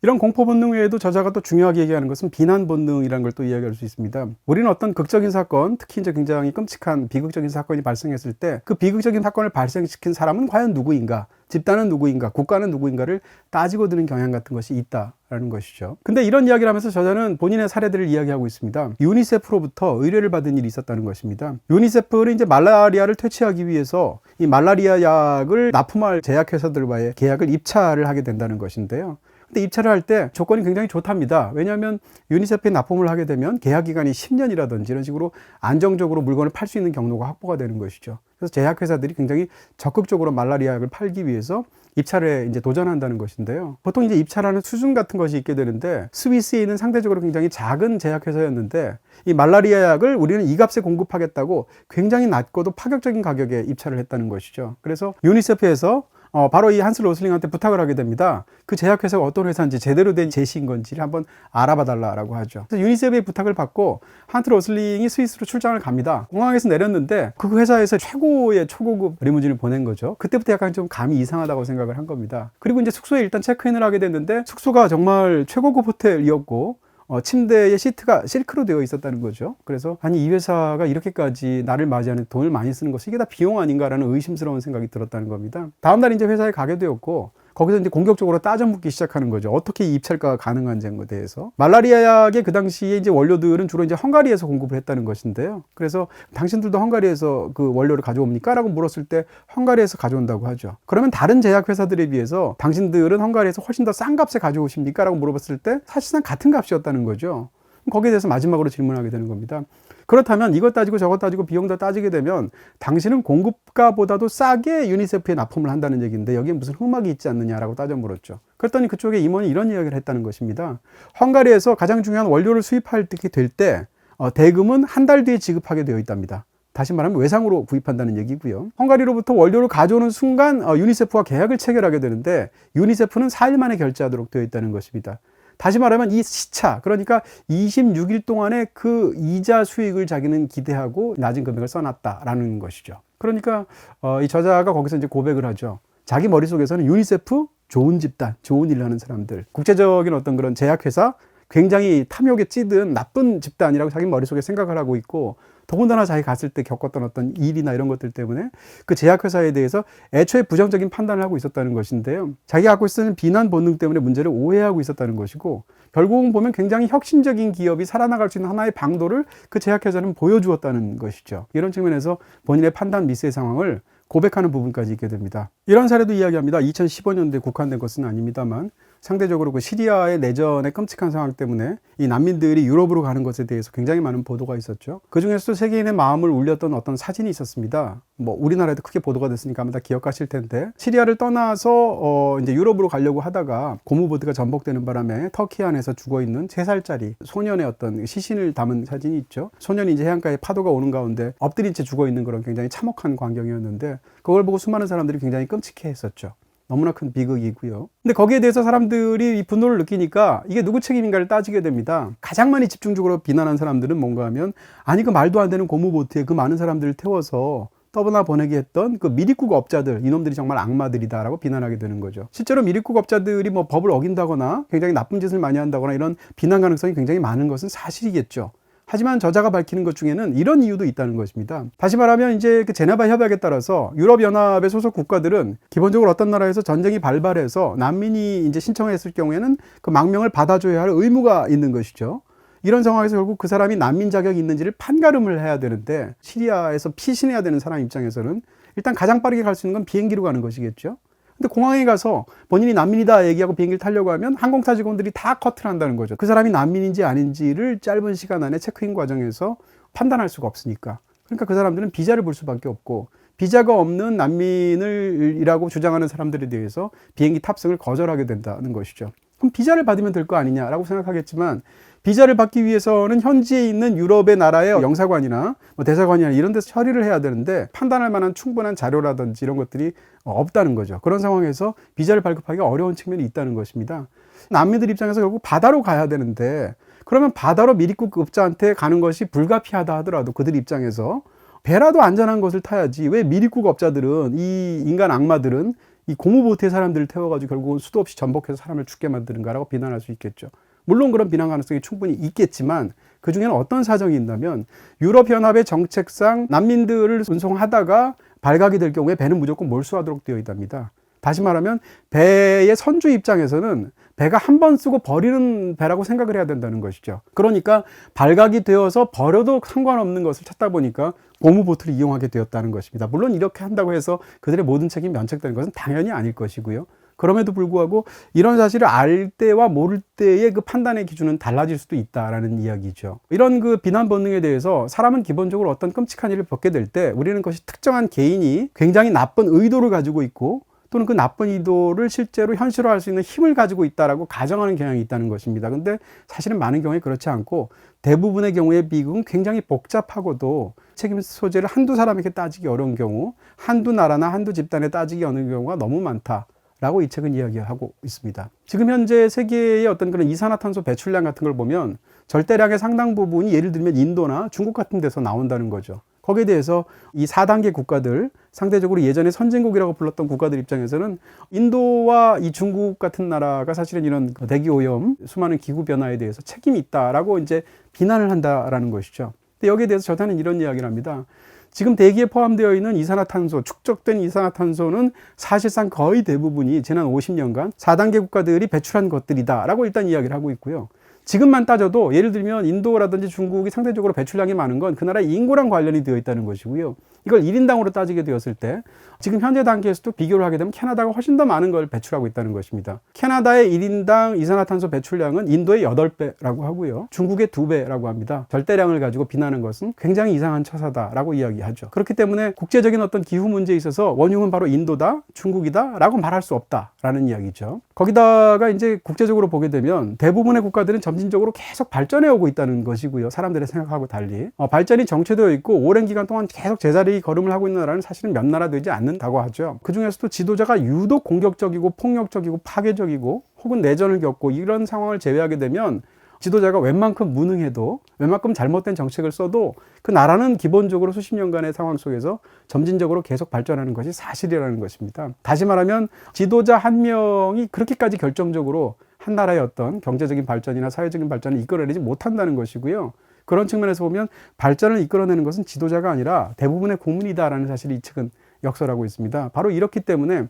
이런 공포 본능 외에도 저자가 또 중요하게 얘기하는 것은 비난 본능이라는 걸 또 이야기할 수 있습니다. 우리는 어떤 극적인 사건, 특히 이제 굉장히 끔찍한 비극적인 사건이 발생했을 때 그 비극적인 사건을 발생시킨 사람은 과연 누구인가, 집단은 누구인가, 국가는 누구인가를 따지고 드는 경향 같은 것이 있다라는 것이죠. 근데 이런 이야기를 하면서 저자는 본인의 사례들을 이야기하고 있습니다. 유니세프로부터 의뢰를 받은 일이 있었다는 것입니다. 유니세프는 이제 말라리아를 퇴치하기 위해서 이 말라리아 약을 납품할 제약회사들과의 계약을 입찰을 하게 된다는 것인데요. 근데 입찰을 할 때 조건이 굉장히 좋답니다. 왜냐하면 유니세프에 납품을 하게 되면 계약 기간이 10년이라든지 이런 식으로 안정적으로 물건을 팔 수 있는 경로가 확보가 되는 것이죠. 그래서 제약회사들이 굉장히 적극적으로 말라리아 약을 팔기 위해서 입찰에 이제 도전한다는 것인데요. 보통 이제 입찰하는 수준 같은 것이 있게 되는데 스위스에 있는 상대적으로 굉장히 작은 제약회사였는데 이 말라리아 약을 우리는 이 값에 공급하겠다고 굉장히 낮고도 파격적인 가격에 입찰을 했다는 것이죠. 그래서 유니세프에서 바로 이 한스 로슬링한테 부탁을 하게 됩니다. 그 제약회사가 어떤 회사인지 제대로 된 제시인 건지를 한번 알아봐 달라고 하죠. 그래서 유니세프의 부탁을 받고 한스 로슬링이 스위스로 출장을 갑니다. 공항에서 내렸는데 그 회사에서 최고의 초고급 리무진을 보낸 거죠. 그때부터 약간 좀 감이 이상하다고 생각을 한 겁니다. 그리고 이제 숙소에 일단 체크인을 하게 됐는데 숙소가 정말 최고급 호텔이었고 침대에 시트가 실크로 되어 있었다는 거죠. 그래서 아니 이 회사가 이렇게까지 나를 맞이하는 돈을 많이 쓰는 것이 이게 다 비용 아닌가라는 의심스러운 생각이 들었다는 겁니다. 다음날 이제 회사에 가게 되었고 거기서 이제 공격적으로 따져 묻기 시작하는 거죠. 어떻게 이 입찰가가 가능한지에 대해서. 말라리아 약의 그 당시에 이제 원료들은 주로 이제 헝가리에서 공급을 했다는 것인데요. 그래서 당신들도 헝가리에서 그 원료를 가져옵니까? 라고 물었을 때 헝가리에서 가져온다고 하죠. 그러면 다른 제약회사들에 비해서 당신들은 헝가리에서 훨씬 더 싼 값에 가져오십니까? 라고 물어봤을 때 사실상 같은 값이었다는 거죠. 거기에 대해서 마지막으로 질문하게 되는 겁니다. 그렇다면 이것 따지고 저것 따지고 비용도 따지게 되면 당신은 공급가보다도 싸게 유니세프에 납품을 한다는 얘기인데 여기에 무슨 흠악이 있지 않느냐라고 따져 물었죠. 그랬더니 그쪽에 임원이 이런 이야기를 했다는 것입니다. 헝가리에서 가장 중요한 원료를 수입할 때 될 때 대금은 한 달 뒤에 지급하게 되어 있답니다. 다시 말하면 외상으로 구입한다는 얘기고요. 헝가리로부터 원료를 가져오는 순간 유니세프와 계약을 체결하게 되는데 유니세프는 4일 만에 결제하도록 되어 있다는 것입니다. 다시 말하면 이 시차, 그러니까 26일 동안의 그 이자 수익을 자기는 기대하고 낮은 금액을 써놨다라는 것이죠. 그러니까 이 저자가 거기서 이제 고백을 하죠. 자기 머릿속에서는 유니세프, 좋은 집단, 좋은 일을 하는 사람들, 국제적인 어떤 그런 제약회사, 굉장히 탐욕에 찌든 나쁜 집단이라고 자기 머릿속에 생각을 하고 있고 더군다나 자기 갔을 때 겪었던 어떤 일이나 이런 것들 때문에 그 제약회사에 대해서 애초에 부정적인 판단을 하고 있었다는 것인데요. 자기가 갖고 있는 비난 본능 때문에 문제를 오해하고 있었다는 것이고 결국은 보면 굉장히 혁신적인 기업이 살아나갈 수 있는 하나의 방도를 그 제약회사는 보여주었다는 것이죠. 이런 측면에서 본인의 판단 미스의 상황을 고백하는 부분까지 있게 됩니다. 이런 사례도 이야기합니다. 2015년도에 국한된 것은 아닙니다만 상대적으로 그 시리아의 내전의 끔찍한 상황 때문에 이 난민들이 유럽으로 가는 것에 대해서 굉장히 많은 보도가 있었죠. 그 중에서도 세계인의 마음을 울렸던 어떤 사진이 있었습니다. 뭐 우리나라에도 크게 보도가 됐으니까 아마 다 기억하실 텐데 시리아를 떠나서 이제 유럽으로 가려고 하다가 고무보트가 전복되는 바람에 터키 안에서 죽어 있는 3살짜리 소년의 어떤 시신을 담은 사진이 있죠. 소년이 이제 해안가에 파도가 오는 가운데 엎드린 채 죽어 있는 그런 굉장히 참혹한 광경이었는데 그걸 보고 수많은 사람들이 굉장히 끔찍해 했었죠. 너무나 큰 비극이고요. 근데 거기에 대해서 사람들이 이 분노를 느끼니까 이게 누구 책임인가를 따지게 됩니다. 가장 많이 집중적으로 비난한 사람들은 뭔가 하면 아니 그 말도 안 되는 고무보트에 그 많은 사람들을 태워서 떠나 보내게 했던 그 미립국 업자들, 이놈들이 정말 악마들이다라고 비난하게 되는 거죠. 실제로 미립국 업자들이 뭐 법을 어긴다거나 굉장히 나쁜 짓을 많이 한다거나 이런 비난 가능성이 굉장히 많은 것은 사실이겠죠. 하지만 저자가 밝히는 것 중에는 이런 이유도 있다는 것입니다. 다시 말하면 이제 그 제네바 협약에 따라서 유럽연합의 소속 국가들은 기본적으로 어떤 나라에서 전쟁이 발발해서 난민이 이제 신청했을 경우에는 그 망명을 받아줘야 할 의무가 있는 것이죠. 이런 상황에서 결국 그 사람이 난민 자격이 있는지를 판가름을 해야 되는데 시리아에서 피신해야 되는 사람 입장에서는 일단 가장 빠르게 갈 수 있는 건 비행기로 가는 것이겠죠. 근데 공항에 가서 본인이 난민이다 얘기하고 비행기를 타려고 하면 항공사 직원들이 다 커트를 한다는 거죠. 그 사람이 난민인지 아닌지를 짧은 시간 안에 체크인 과정에서 판단할 수가 없으니까. 그러니까 그 사람들은 비자를 볼 수밖에 없고 비자가 없는 난민이라고 주장하는 사람들에 대해서 비행기 탑승을 거절하게 된다는 것이죠. 그럼 비자를 받으면 될 거 아니냐라고 생각하겠지만 비자를 받기 위해서는 현지에 있는 유럽의 나라의 영사관이나 대사관이나 이런 데서 처리를 해야 되는데 판단할 만한 충분한 자료라든지 이런 것들이 없다는 거죠. 그런 상황에서 비자를 발급하기가 어려운 측면이 있다는 것입니다. 난민들 입장에서 결국 바다로 가야 되는데 그러면 바다로 미리국 업자한테 가는 것이 불가피하다 하더라도 그들 입장에서 배라도 안전한 것을 타야지 왜 미리국 업자들은 이 인간 악마들은 이 고무보트의 사람들을 태워가지고 결국은 수도 없이 전복해서 사람을 죽게 만드는가라고 비난할 수 있겠죠. 물론 그런 비난 가능성이 충분히 있겠지만 그중에는 어떤 사정이 있냐면 유럽연합의 정책상 난민들을 운송하다가 발각이 될 경우에 배는 무조건 몰수하도록 되어 있답니다. 다시 말하면 배의 선주 입장에서는 배가 한 번 쓰고 버리는 배라고 생각을 해야 된다는 것이죠. 그러니까 발각이 되어서 버려도 상관없는 것을 찾다 보니까 고무보트를 이용하게 되었다는 것입니다. 물론 이렇게 한다고 해서 그들의 모든 책임이 면책되는 것은 당연히 아닐 것이고요. 그럼에도 불구하고 이런 사실을 알 때와 모를 때의 그 판단의 기준은 달라질 수도 있다라는 이야기죠. 이런 그 비난 본능에 대해서 사람은 기본적으로 어떤 끔찍한 일을 겪게 될 때 우리는 그것이 특정한 개인이 굉장히 나쁜 의도를 가지고 있고 또는 그 나쁜 의도를 실제로 현실화할 수 있는 힘을 가지고 있다라고 가정하는 경향이 있다는 것입니다. 근데 사실은 많은 경우에 그렇지 않고 대부분의 경우의 비극은 굉장히 복잡하고도 책임 소재를 한두 사람에게 따지기 어려운 경우, 한두 나라나 한두 집단에 따지기 어려운 경우가 너무 많다라고 이 책은 이야기하고 있습니다. 지금 현재 세계의 어떤 그런 이산화탄소 배출량 같은 걸 보면 절대량의 상당 부분이 예를 들면 인도나 중국 같은 데서 나온다는 거죠. 거기에 대해서 이 4단계 국가들, 상대적으로 예전에 선진국이라고 불렀던 국가들 입장에서는 인도와 이 중국 같은 나라가 사실은 이런 대기 오염, 수많은 기후 변화에 대해서 책임이 있다라고 이제 비난을 한다라는 것이죠. 근데 여기에 대해서 저자는 이런 이야기를 합니다. 지금 대기에 포함되어 있는 이산화탄소, 축적된 이산화탄소는 사실상 거의 대부분이 지난 50년간 4단계 국가들이 배출한 것들이다라고 일단 이야기를 하고 있고요. 지금만 따져도 예를 들면 인도라든지 중국이 상대적으로 배출량이 많은 건 그 나라의 인구랑 관련이 되어 있다는 것이고요. 이걸 1인당으로 따지게 되었을 때 지금 현재 단계에서도 비교를 하게 되면 캐나다가 훨씬 더 많은 걸 배출하고 있다는 것입니다. 캐나다의 1인당 이산화탄소 배출량은 인도의 8배라고 하고요. 중국의 2배라고 합니다. 절대량을 가지고 비난하는 것은 굉장히 이상한 처사다라고 이야기하죠. 그렇기 때문에 국제적인 어떤 기후 문제에 있어서 원흉은 바로 인도다, 중국이다라고 말할 수 없다라는 이야기죠. 거기다가 이제 국제적으로 보게 되면 대부분의 국가들은 점진적으로 계속 발전해 오고 있다는 것이고요. 사람들의 생각하고 달리 발전이 정체되어 있고 오랜 기간 동안 계속 제자리 걸음을 하고 있는 나라는 사실은 몇 나라 되지 않는다고 하죠. 그 중에서도 지도자가 유독 공격적이고 폭력적이고 파괴적이고 혹은 내전을 겪고 이런 상황을 제외하게 되면 지도자가 웬만큼 무능해도 웬만큼 잘못된 정책을 써도 그 나라는 기본적으로 수십 년간의 상황 속에서 점진적으로 계속 발전하는 것이 사실이라는 것입니다. 다시 말하면 지도자 한 명이 그렇게까지 결정적으로 한 나라의 어떤 경제적인 발전이나 사회적인 발전을 이끌어내지 못한다는 것이고요. 그런 측면에서 보면 발전을 이끌어내는 것은 지도자가 아니라 대부분의 국민이다라는 사실을 이 책은 역설하고 있습니다. 바로 이렇기 때문에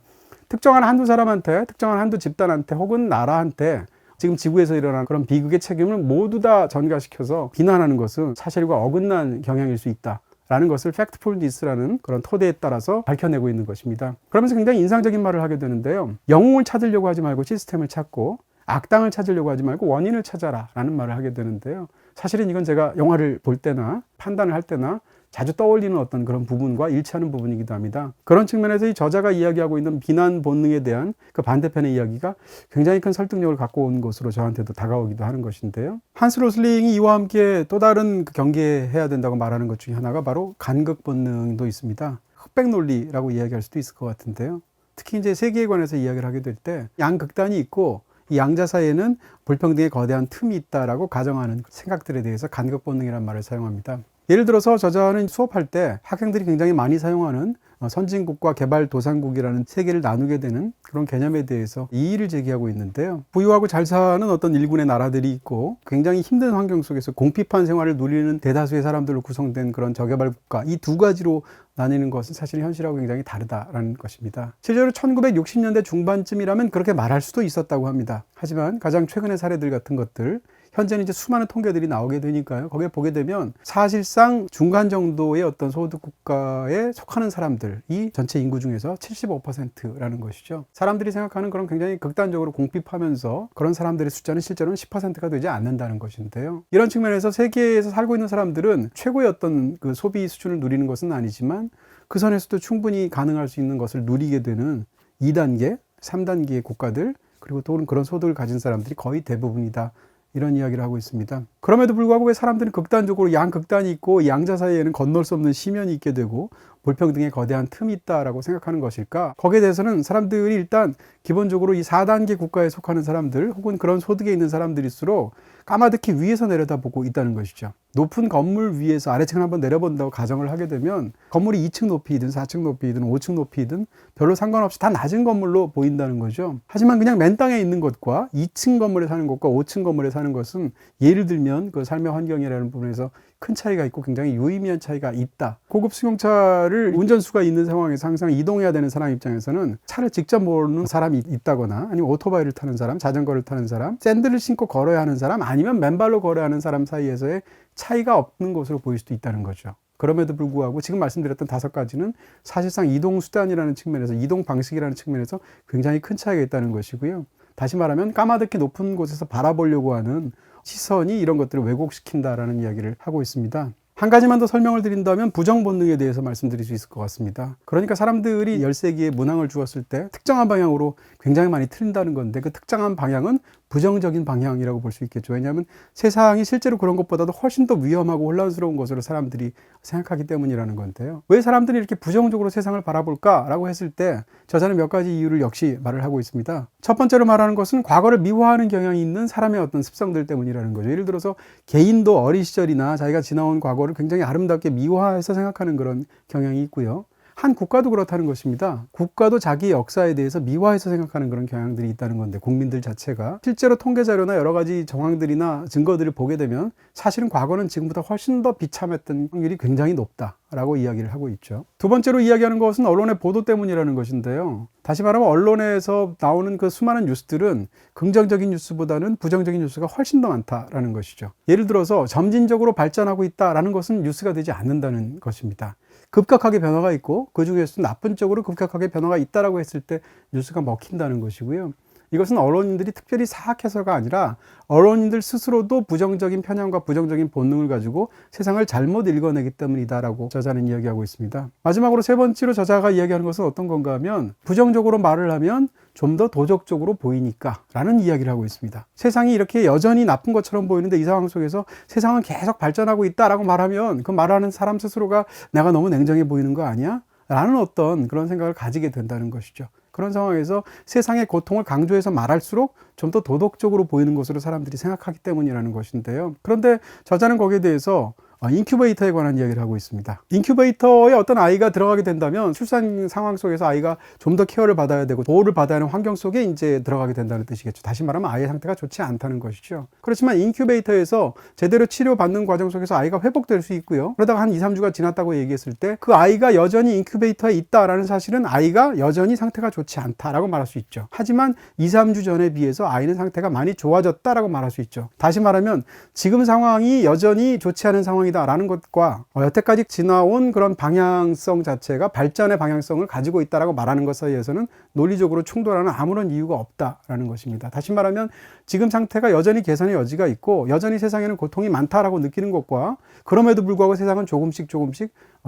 특정한 한두 사람한테, 특정한 한두 집단한테 혹은 나라한테 지금 지구에서 일어난 그런 비극의 책임을 모두 다 전가시켜서 비난하는 것은 사실과 어긋난 경향일 수 있다라는 것을 팩트풀니스라는 그런 토대에 따라서 밝혀내고 있는 것입니다. 그러면서 굉장히 인상적인 말을 하게 되는데요. 영웅을 찾으려고 하지 말고 시스템을 찾고 악당을 찾으려고 하지 말고 원인을 찾아라 라는 말을 하게 되는데요. 사실은 이건 제가 영화를 볼 때나 판단을 할 때나 자주 떠올리는 어떤 그런 부분과 일치하는 부분이기도 합니다. 그런 측면에서 이 저자가 이야기하고 있는 비난 본능에 대한 그 반대편의 이야기가 굉장히 큰 설득력을 갖고 온 것으로 저한테도 다가오기도 하는 것인데요. 한스 로슬링이 이와 함께 또 다른 그 경계해야 된다고 말하는 것 중에 하나가 바로 간극 본능도 있습니다. 흑백 논리라고 이야기할 수도 있을 것 같은데요. 특히 이제 세계에 관해서 이야기를 하게 될 때 양극단이 있고 이 양자 사이에는 불평등의 거대한 틈이 있다라고 가정하는 생각들에 대해서 간극 본능이라는 말을 사용합니다. 예를 들어서 저자는 수업할 때 학생들이 굉장히 많이 사용하는 선진국과 개발도상국이라는 세 개를 나누게 되는 그런 개념에 대해서 이의를 제기하고 있는데요. 부유하고 잘 사는 어떤 일군의 나라들이 있고 굉장히 힘든 환경 속에서 공핍한 생활을 누리는 대다수의 사람들로 구성된 그런 저개발 국가, 이 두 가지로 나뉘는 것은 사실 현실하고 굉장히 다르다라는 것입니다. 실제로 1960년대 중반쯤이라면 그렇게 말할 수도 있었다고 합니다. 하지만 가장 최근의 사례들 같은 것들, 현재는 이제 수많은 통계들이 나오게 되니까요. 거기에 보게 되면 사실상 중간 정도의 어떤 소득 국가에 속하는 사람들이 전체 인구 중에서 75%라는 것이죠. 사람들이 생각하는 그런 굉장히 극단적으로 공핍하면서 그런 사람들의 숫자는 실제로는 10%가 되지 않는다는 것인데요. 이런 측면에서 세계에서 살고 있는 사람들은 최고의 어떤 그 소비 수준을 누리는 것은 아니지만 그 선에서도 충분히 가능할 수 있는 것을 누리게 되는 2단계, 3단계의 국가들, 그리고 또는 그런 소득을 가진 사람들이 거의 대부분이다. 이런 이야기를 하고 있습니다. 그럼에도 불구하고 왜 사람들은 극단적으로 양극단이 있고 양자 사이에는 건널 수 없는 심연이 있게 되고 불평등의 거대한 틈이 있다라고 생각하는 것일까? 거기에 대해서는 사람들이 일단 기본적으로 이 4단계 국가에 속하는 사람들 혹은 그런 소득에 있는 사람들일수록 까마득히 위에서 내려다보고 있다는 것이죠. 높은 건물 위에서 아래층을 한번 내려본다고 가정을 하게 되면 건물이 2층 높이든 4층 높이든 5층 높이든 별로 상관없이 다 낮은 건물로 보인다는 거죠. 하지만 그냥 맨 땅에 있는 것과 2층 건물에 사는 것과 5층 건물에 사는 것은 예를 들면 그 삶의 환경이라는 부분에서 큰 차이가 있고 굉장히 유의미한 차이가 있다. 고급 승용차를 운전수가 있는 상황에서 항상 이동해야 되는 사람 입장에서는 차를 직접 모르는 사람이 있다거나 아니면 오토바이를 타는 사람, 자전거를 타는 사람, 샌들을 신고 걸어야 하는 사람 아니면 맨발로 걸어야 하는 사람 사이에서의 차이가 없는 것으로 보일 수도 있다는 거죠. 그럼에도 불구하고 지금 말씀드렸던 5가지는 사실상 이동 수단이라는 측면에서 이동 방식이라는 측면에서 굉장히 큰 차이가 있다는 것이고요. 다시 말하면 까마득히 높은 곳에서 바라보려고 하는 시선이 이런 것들을 왜곡시킨다라는 이야기를 하고 있습니다. 한 가지만 더 설명을 드린다면 부정 본능에 대해서 말씀드릴 수 있을 것 같습니다. 그러니까 사람들이 13개의 문항을 주었을 때 특정한 방향으로 굉장히 많이 틀린다는 건데 그 특정한 방향은 부정적인 방향이라고 볼 수 있겠죠. 왜냐하면 세상이 실제로 그런 것보다도 훨씬 더 위험하고 혼란스러운 것으로 사람들이 생각하기 때문이라는 건데요. 왜 사람들이 이렇게 부정적으로 세상을 바라볼까라고 했을 때 저자는 몇 가지 이유를 역시 말을 하고 있습니다. 첫 번째로 말하는 것은 과거를 미화하는 경향이 있는 사람의 어떤 습성들 때문이라는 거죠. 예를 들어서 개인도 어린 시절이나 자기가 지나온 과거를 굉장히 아름답게 미화해서 생각하는 그런 경향이 있고요. 한 국가도 그렇다는 것입니다. 국가도 자기의 역사에 대해서 미화해서 생각하는 그런 경향들이 있다는 건데 국민들 자체가 실제로 통계 자료나 여러 가지 정황들이나 증거들을 보게 되면 사실은 과거는 지금보다 훨씬 더 비참했던 확률이 굉장히 높다라고 이야기를 하고 있죠. 두 번째로 이야기하는 것은 언론의 보도 때문이라는 것인데요. 다시 말하면 언론에서 나오는 그 수많은 뉴스들은 긍정적인 뉴스보다는 부정적인 뉴스가 훨씬 더 많다라는 것이죠. 예를 들어서 점진적으로 발전하고 있다라는 것은 뉴스가 되지 않는다는 것입니다. 급격하게 변화가 있고 그 중에서도 나쁜 쪽으로 급격하게 변화가 있다라고 했을 때 뉴스가 먹힌다는 것이고요. 이것은 언론인들이 특별히 사악해서가 아니라 언론인들 스스로도 부정적인 편향과 부정적인 본능을 가지고 세상을 잘못 읽어내기 때문이다라고 저자는 이야기하고 있습니다. 마지막으로 세 번째로 저자가 이야기하는 것은 어떤 건가 하면 부정적으로 말을 하면 좀 더 도덕적으로 보이니까 라는 이야기를 하고 있습니다. 세상이 이렇게 여전히 나쁜 것처럼 보이는데 이 상황 속에서 세상은 계속 발전하고 있다라고 말하면 그 말하는 사람 스스로가 내가 너무 냉정해 보이는 거 아니야? 라는 어떤 그런 생각을 가지게 된다는 것이죠. 그런 상황에서 세상의 고통을 강조해서 말할수록 좀 더 도덕적으로 보이는 것으로 사람들이 생각하기 때문이라는 것인데요. 그런데 저자는 거기에 대해서 인큐베이터에 관한 이야기를 하고 있습니다. 인큐베이터에 어떤 아이가 들어가게 된다면 출산 상황 속에서 아이가 좀 더 케어를 받아야 되고 보호를 받아야 하는 환경 속에 이제 들어가게 된다는 뜻이겠죠. 다시 말하면 아이의 상태가 좋지 않다는 것이죠. 그렇지만 인큐베이터에서 제대로 치료받는 과정 속에서 아이가 회복될 수 있고요. 그러다가 한 2, 3주가 지났다고 얘기했을 때 그 아이가 여전히 인큐베이터에 있다라는 사실은 아이가 여전히 상태가 좋지 않다라고 말할 수 있죠. 하지만 2, 3주 전에 비해서 아이는 상태가 많이 좋아졌다라고 말할 수 있죠. 다시 말하면 지금 상황이 여전히 좋지 않은 상황이다라는 것과 여태까지 지나온 그런 방향성 자체가 발전의 방향성을 가지고 있다라고 말하는 것 사이에서는 논리적으로 충돌하는 아무런 이유가 없다라는 것입니다. 다시 말하면 지금 상태가 여전히 개선의 여지가 있고 여전히 세상에는 고통이 많다라고 느끼는 것과 그럼에도 불구하고 세상은 조금씩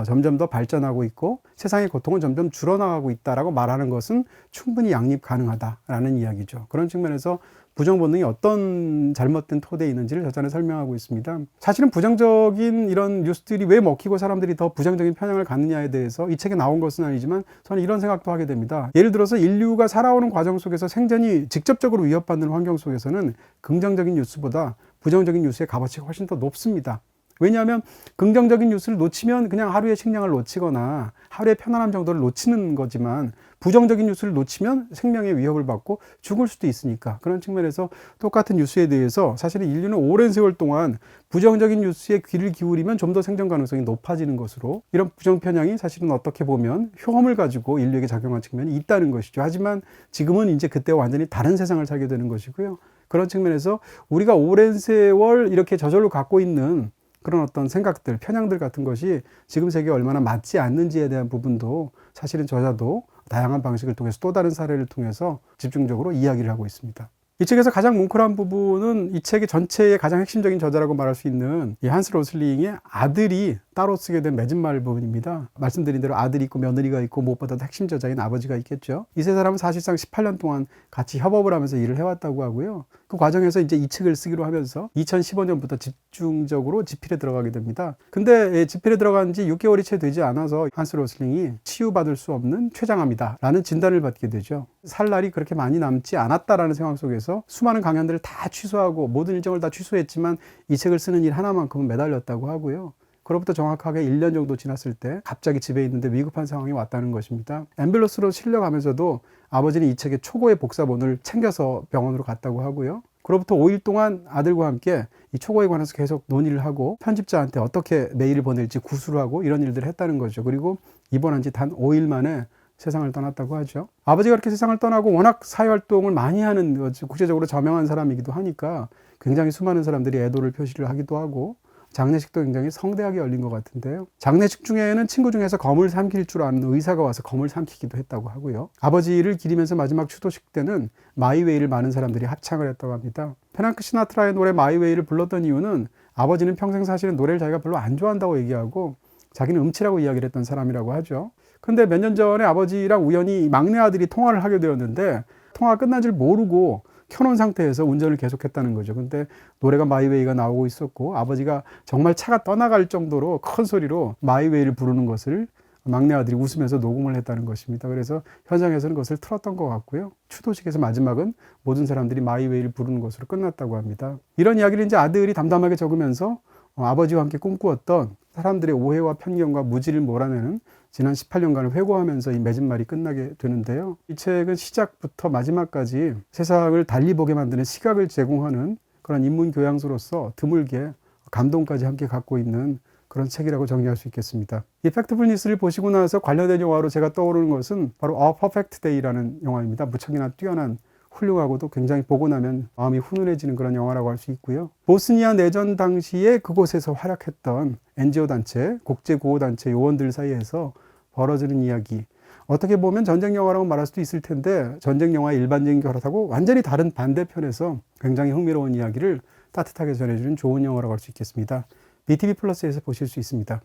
점점 더 발전하고 있고 세상의 고통은 점점 줄어나가고 있다라고 말하는 것은 충분히 양립 가능하다라는 이야기죠. 그런 측면에서 부정 본능이 어떤 잘못된 토대에 있는지를 저자는 설명하고 있습니다. 사실은 부정적인 이런 뉴스들이 왜 먹히고 사람들이 더 부정적인 편향을 갖느냐에 대해서 이 책에 나온 것은 아니지만 저는 이런 생각도 하게 됩니다. 예를 들어서 인류가 살아오는 과정 속에서 생존이 직접적으로 위협받는 환경 속에서는 긍정적인 뉴스보다 부정적인 뉴스의 값어치가 훨씬 더 높습니다. 왜냐하면 긍정적인 뉴스를 놓치면 그냥 하루의 식량을 놓치거나 하루의 편안함 정도를 놓치는 거지만 부정적인 뉴스를 놓치면 생명의 위협을 받고 죽을 수도 있으니까 그런 측면에서 똑같은 뉴스에 대해서 사실은 인류는 오랜 세월 동안 부정적인 뉴스에 귀를 기울이면 좀 더 생존 가능성이 높아지는 것으로 이런 부정 편향이 사실은 어떻게 보면 효험을 가지고 인류에게 작용한 측면이 있다는 것이죠. 하지만 지금은 이제 그때와 완전히 다른 세상을 살게 되는 것이고요. 그런 측면에서 우리가 오랜 세월 이렇게 저절로 갖고 있는 그런 어떤 생각들, 편향들 같은 것이 지금 세계에 얼마나 맞지 않는지에 대한 부분도 사실은 저자도 다양한 방식을 통해서 또 다른 사례를 통해서 집중적으로 이야기를 하고 있습니다. 이 책에서 가장 뭉클한 부분은 이 책의 전체의 가장 핵심적인 저자라고 말할 수 있는 이 한스 로슬링의 아들이 따로 쓰게 된 맺은말 부분입니다. 말씀드린 대로 아들이 있고 며느리가 있고 무엇보다도 핵심 저자인 아버지가 있겠죠. 이 세 사람은 사실상 18년 동안 같이 협업을 하면서 일을 해왔다고 하고요. 그 과정에서 이제 이 책을 쓰기로 하면서 2015년부터 집중적으로 집필에 들어가게 됩니다. 근데 집필에 들어간 지 6개월이 채 되지 않아서 한스 로슬링이 치유받을 수 없는 췌장암이다 라는 진단을 받게 되죠. 살 날이 그렇게 많이 남지 않았다라는 상황 속에서 수많은 강연들을 다 취소하고 모든 일정을 다 취소했지만 이 책을 쓰는 일 하나만큼은 매달렸다고 하고요. 그로부터 정확하게 1년 정도 지났을 때 갑자기 집에 있는데 위급한 상황이 왔다는 것입니다. 앰뷸런스로 실려가면서도 아버지는 이 책의 초고의 복사본을 챙겨서 병원으로 갔다고 하고요. 그로부터 5일 동안 아들과 함께 이 초고에 관해서 계속 논의를 하고 편집자한테 어떻게 메일을 보낼지 구술을 하고 이런 일들을 했다는 거죠. 그리고 입원한 지 단 5일 만에 세상을 떠났다고 하죠. 아버지가 이렇게 세상을 떠나고 워낙 사회활동을 많이 하는 국제적으로 저명한 사람이기도 하니까 굉장히 수많은 사람들이 애도를 표시를 하기도 하고 장례식도 굉장히 성대하게 열린 것 같은데요. 장례식 중에는 친구 중에서 검을 삼킬 줄 아는 의사가 와서 검을 삼키기도 했다고 하고요. 아버지를 기리면서 마지막 추도식 때는 마이웨이를 많은 사람들이 합창을 했다고 합니다. 프랭크 시나트라의 노래 마이웨이를 불렀던 이유는 아버지는 평생 사실은 노래를 자기가 별로 안 좋아한다고 얘기하고 자기는 음치라고 이야기를 했던 사람이라고 하죠. 근데 몇 년 전에 아버지랑 우연히 막내 아들이 통화를 하게 되었는데 통화가 끝난 줄 모르고 켜놓은 상태에서 운전을 계속했다는 거죠. 근데 노래가 마이웨이가 나오고 있었고 아버지가 정말 차가 떠나갈 정도로 큰 소리로 마이웨이를 부르는 것을 막내 아들이 웃으면서 녹음을 했다는 것입니다. 그래서 현장에서는 그것을 틀었던 것 같고요. 추도식에서 마지막은 모든 사람들이 마이웨이를 부르는 것으로 끝났다고 합니다. 이런 이야기를 이제 아들이 담담하게 적으면서 아버지와 함께 꿈꾸었던 사람들의 오해와 편견과 무지를 몰아내는 지난 18년간을 회고하면서 이 맺은말이 끝나게 되는데요. 이 책은 시작부터 마지막까지 세상을 달리 보게 만드는 시각을 제공하는 그런 인문 교양서로서 드물게 감동까지 함께 갖고 있는 그런 책이라고 정리할 수 있겠습니다. 이 팩트풀니스를 보시고 나서 관련된 영화로 제가 떠오르는 것은 바로 A Perfect Day라는 영화입니다. 무척이나 뛰어난 훌륭하고도 굉장히 보고 나면 마음이 훈훈해지는 그런 영화라고 할 수 있고요. 보스니아 내전 당시에 그곳에서 활약했던 NGO 단체, 국제구호단체 요원들 사이에서 벌어지는 이야기. 어떻게 보면 전쟁 영화라고 말할 수도 있을 텐데 전쟁 영화의 일반적인 결합하고 완전히 다른 반대편에서 굉장히 흥미로운 이야기를 따뜻하게 전해주는 좋은 영화라고 할 수 있겠습니다. BTV 플러스에서 보실 수 있습니다.